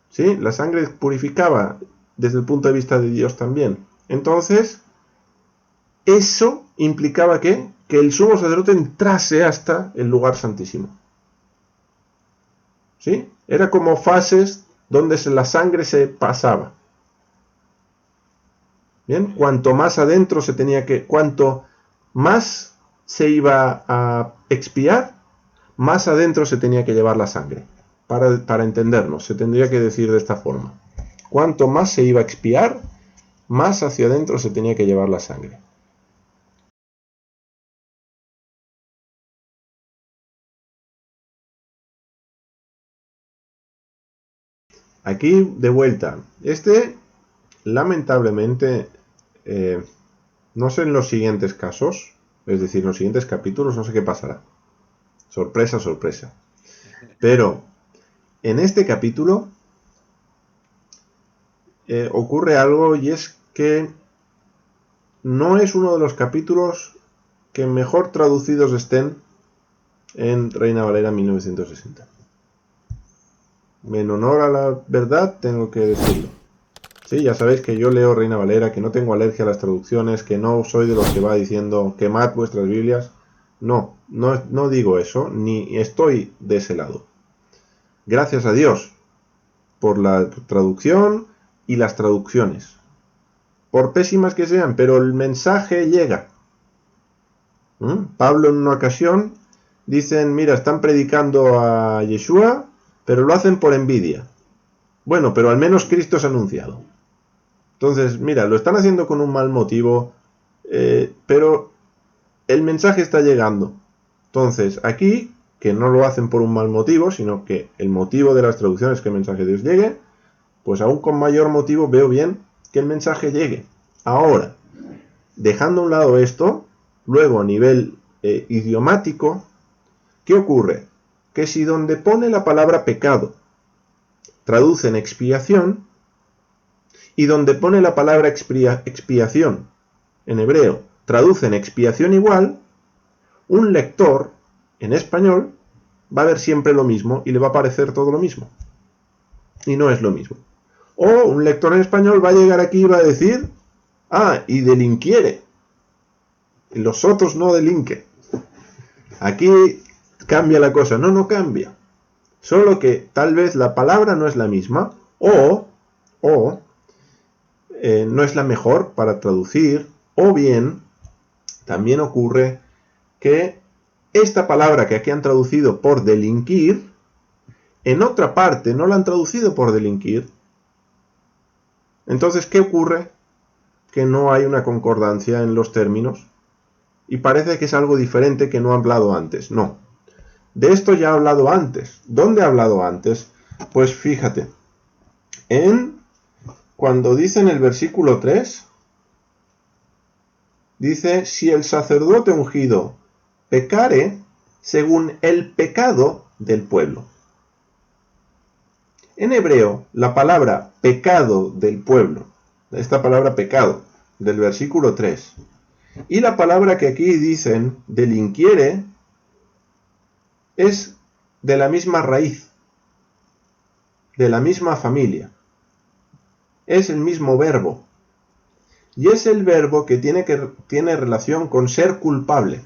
¿sí? La sangre purificaba desde el punto de vista de Dios también. Entonces, eso implicaba que el sumo sacerdote entrase hasta el lugar santísimo. ¿Sí? Era como fases donde la sangre se pasaba. Bien, cuanto más adentro se tenía que, cuanto más se iba a expiar, más adentro se tenía que llevar la sangre. Para entendernos, se tendría que decir de esta forma. Cuanto más se iba a expiar, más hacia adentro se tenía que llevar la sangre. Aquí, de vuelta, lamentablemente, no sé en los siguientes casos, es decir, en los siguientes capítulos, no sé qué pasará. Sorpresa, sorpresa. Pero en este capítulo ocurre algo, y es que no es uno de los capítulos que mejor traducidos estén en Reina Valera 1960. En honor a la verdad tengo que decirlo. Sí, ya sabéis que yo leo Reina Valera, que no tengo alergia a las traducciones, que no soy de los que va diciendo quemad vuestras Biblias. No digo eso, ni estoy de ese lado. Gracias a Dios por la traducción y las traducciones. Por pésimas que sean, pero el mensaje llega. Pablo en una ocasión dicen, mira, están predicando a Yeshua, pero lo hacen por envidia. Bueno, pero al menos Cristo es anunciado. Entonces, mira, lo están haciendo con un mal motivo, pero el mensaje está llegando. Entonces, aquí, que no lo hacen por un mal motivo, sino que el motivo de las traducciones es que el mensaje de Dios llegue, pues aún con mayor motivo veo bien que el mensaje llegue. Ahora, dejando a un lado esto, luego a nivel idiomático, ¿qué ocurre? Que si donde pone la palabra pecado traducen expiación, y donde pone la palabra expiación en hebreo traducen expiación igual, un lector en español va a ver siempre lo mismo y le va a parecer todo lo mismo. Y no es lo mismo. O un lector en español va a llegar aquí y va a decir, y delinquiere. Los otros no delinquen. Aquí cambia la cosa. No cambia. Solo que tal vez la palabra no es la misma o no es la mejor para traducir, o bien también ocurre que esta palabra que aquí han traducido por delinquir, en otra parte no la han traducido por delinquir. Entonces, ¿qué ocurre? Que no hay una concordancia en los términos y parece que es algo diferente que no ha hablado antes. No. De esto ya ha hablado antes. ¿Dónde ha hablado antes? Pues fíjate, cuando dice en el versículo 3, dice, si el sacerdote ungido pecare según el pecado del pueblo. En hebreo, la palabra pecado del pueblo, esta palabra pecado, del versículo 3, y la palabra que aquí dicen delinquiere, es de la misma raíz, de la misma familia. Es el mismo verbo. Y es el verbo que tiene relación con ser culpable.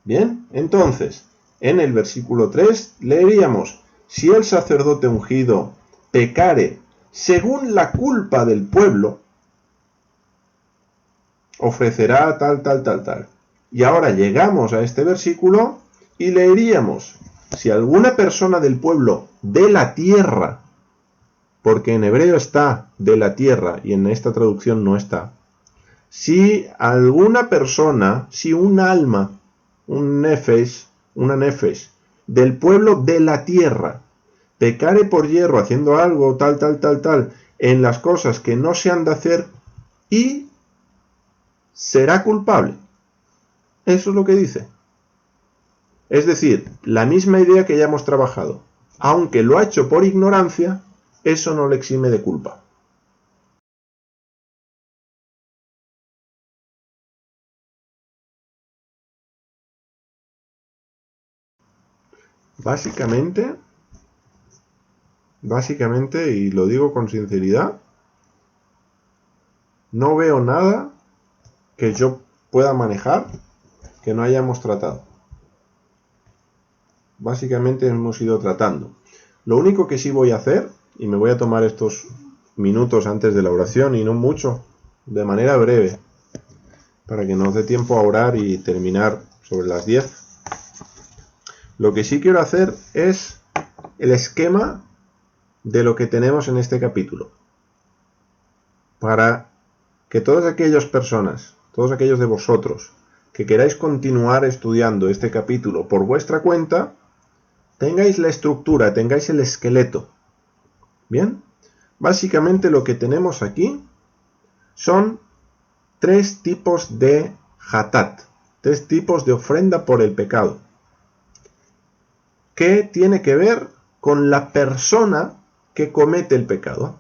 Bien, entonces, en el versículo 3 leeríamos, si el sacerdote ungido pecare según la culpa del pueblo, ofrecerá tal. Y ahora llegamos a este versículo y leeríamos, si alguna persona del pueblo de la tierra, porque en hebreo está de la tierra y en esta traducción no está, si alguna persona, si un alma, una nefesh, del pueblo de la tierra, pecare por hierro haciendo algo, tal, en las cosas que no se han de hacer, y será culpable. Eso es lo que dice. Es decir, la misma idea que ya hemos trabajado. Aunque lo ha hecho por ignorancia, eso no le exime de culpa. Básicamente, y lo digo con sinceridad, no veo nada que yo pueda manejar que no hayamos tratado. Básicamente hemos ido tratando. Lo único que sí voy a hacer, y me voy a tomar estos minutos antes de la oración, y no mucho, de manera breve, para que nos dé tiempo a orar y terminar sobre las 10. Lo que sí quiero hacer es el esquema de lo que tenemos en este capítulo, para que todas aquellas personas, todos aquellos de vosotros que queráis continuar estudiando este capítulo por vuestra cuenta, tengáis la estructura, tengáis el esqueleto. Bien, básicamente lo que tenemos aquí son 3 tipos de hatat, 3 tipos de ofrenda por el pecado, que tiene que ver con la persona que comete el pecado.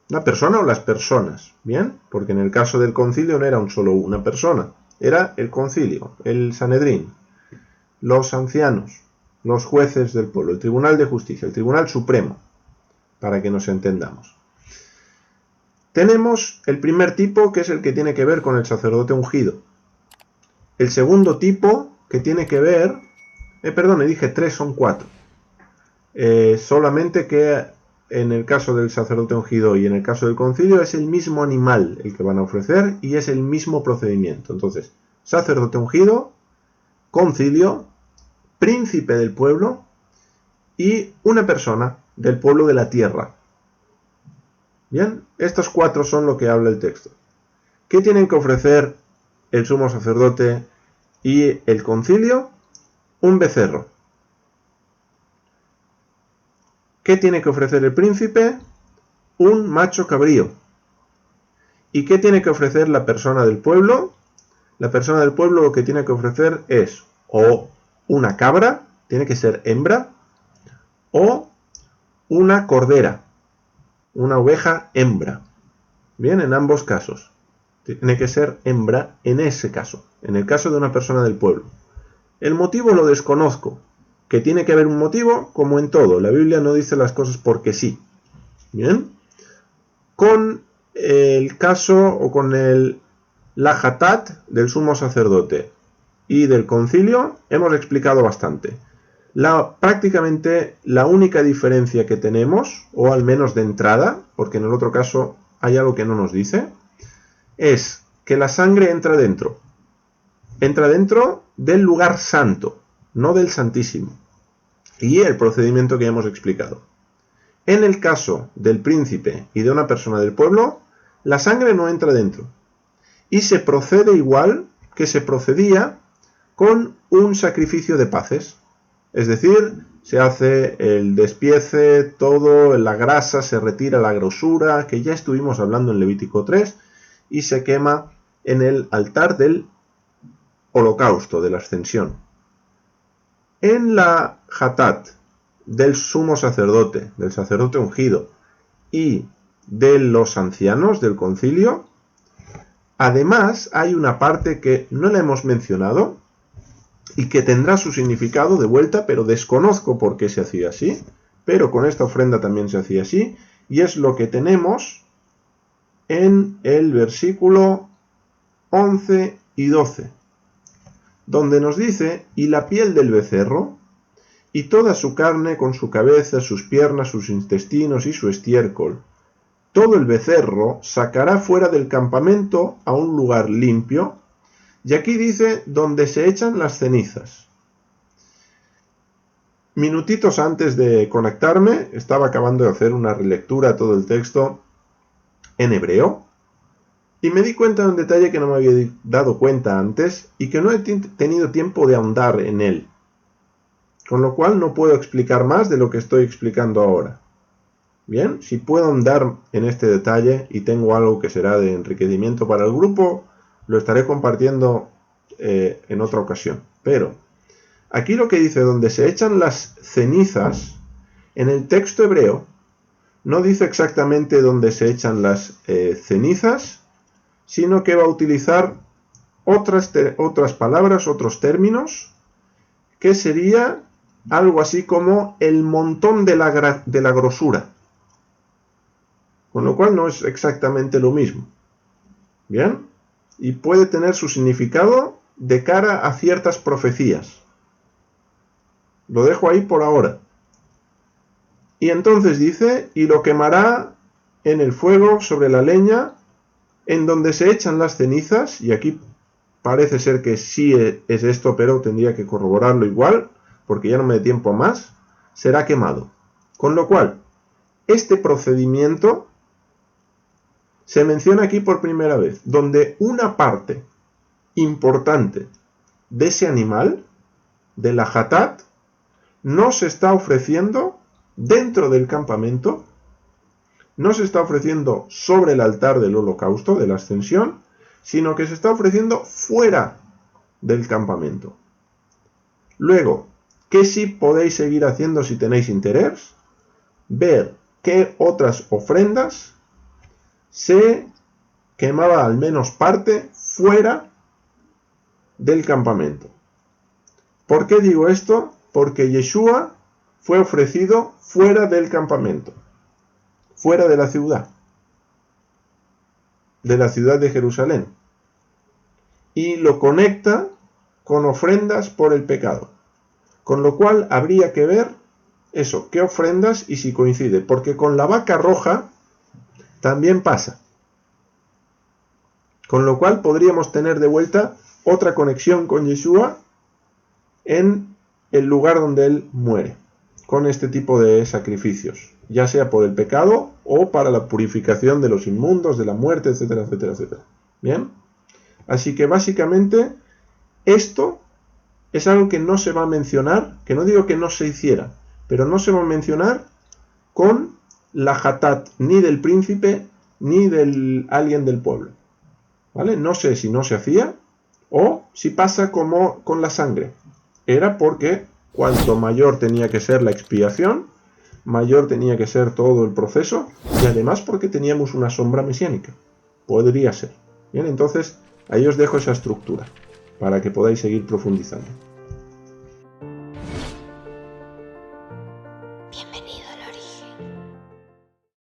La persona o las personas, ¿bien? Porque en el caso del concilio no era solo una persona, era el concilio, el Sanedrín, los ancianos, los jueces del pueblo, el Tribunal de Justicia, el Tribunal Supremo, para que nos entendamos. Tenemos el primer tipo, que es el que tiene que ver con el sacerdote ungido. El segundo tipo, que tiene que ver... dije 3, son 4. Solamente que en el caso del sacerdote ungido y en el caso del concilio es el mismo animal el que van a ofrecer y es el mismo procedimiento. Entonces, sacerdote ungido, concilio, príncipe del pueblo y una persona del pueblo de la tierra. Bien, estos 4 son lo que habla el texto. ¿Qué tienen que ofrecer el sumo sacerdote y el concilio? Un becerro. ¿Qué tiene que ofrecer el príncipe? Un macho cabrío. ¿Y qué tiene que ofrecer la persona del pueblo? La persona del pueblo lo que tiene que ofrecer es o una cabra, tiene que ser hembra, o una cordera, una oveja hembra. Bien, en ambos casos. Tiene que ser hembra en ese caso, en el caso de una persona del pueblo. El motivo lo desconozco. Que tiene que haber un motivo, como en todo. La Biblia no dice las cosas porque sí. Bien. Con el caso o con la hatat del sumo sacerdote y del concilio hemos explicado bastante. Prácticamente la única diferencia que tenemos, o al menos de entrada, porque en el otro caso hay algo que no nos dice, es que la sangre entra dentro. Entra dentro del lugar santo, no del Santísimo. Y el procedimiento que hemos explicado. En el caso del príncipe y de una persona del pueblo, la sangre no entra dentro. Y se procede igual que se procedía con un sacrificio de paces. Es decir, se hace el despiece, todo, la grasa, se retira la grosura, que ya estuvimos hablando en Levítico 3, y se quema en el altar del holocausto, de la ascensión. En la hatat del sumo sacerdote, del sacerdote ungido y de los ancianos del concilio, además hay una parte que no la hemos mencionado y que tendrá su significado de vuelta, pero desconozco por qué se hacía así, pero con esta ofrenda también se hacía así, y es lo que tenemos en el versículo 11 y 12. Donde nos dice, y la piel del becerro, y toda su carne con su cabeza, sus piernas, sus intestinos y su estiércol, todo el becerro sacará fuera del campamento a un lugar limpio, y aquí dice, donde se echan las cenizas. Minutitos antes de conectarme, estaba acabando de hacer una relectura a todo el texto en hebreo, y me di cuenta de un detalle que no me había dado cuenta antes y que no he tenido tiempo de ahondar en él. Con lo cual no puedo explicar más de lo que estoy explicando ahora. Bien, si puedo ahondar en este detalle y tengo algo que será de enriquecimiento para el grupo, lo estaré compartiendo en otra ocasión. Pero aquí lo que dice donde se echan las cenizas, en el texto hebreo, no dice exactamente dónde se echan las cenizas, sino que va a utilizar otras palabras, otros términos, que sería algo así como el montón de la grosura. Con lo cual no es exactamente lo mismo. ¿Bien? Y puede tener su significado de cara a ciertas profecías. Lo dejo ahí por ahora. Y entonces dice, y lo quemará en el fuego sobre la leña, en donde se echan las cenizas, y aquí parece ser que sí es esto, pero tendría que corroborarlo igual, porque ya no me da tiempo a más, será quemado. Con lo cual, este procedimiento se menciona aquí por primera vez, donde una parte importante de ese animal, de la hatat, no se está ofreciendo dentro del campamento, no se está ofreciendo sobre el altar del holocausto, de la ascensión, sino que se está ofreciendo fuera del campamento. Luego, ¿qué sí podéis seguir haciendo si tenéis interés? Ver qué otras ofrendas se quemaba al menos parte fuera del campamento. ¿Por qué digo esto? Porque Yeshua fue ofrecido fuera del campamento, fuera de la ciudad de Jerusalén, y lo conecta con ofrendas por el pecado, con lo cual habría que ver eso, qué ofrendas y si coincide, porque con la vaca roja también pasa, con lo cual podríamos tener de vuelta otra conexión con Yeshua en el lugar donde él muere, con este tipo de sacrificios, ya sea por el pecado o para la purificación de los inmundos, de la muerte, etcétera, etcétera, etcétera. ¿Bien? Así que básicamente esto es algo que no se va a mencionar, que no digo que no se hiciera, pero no se va a mencionar con la hatat ni del príncipe ni del alguien del pueblo. ¿Vale? No sé si no se hacía o si pasa como con la sangre. Era porque cuanto mayor tenía que ser la expiación, mayor tenía que ser todo el proceso, y además porque teníamos una sombra mesiánica. Podría ser. Bien, entonces ahí os dejo esa estructura para que podáis seguir profundizando.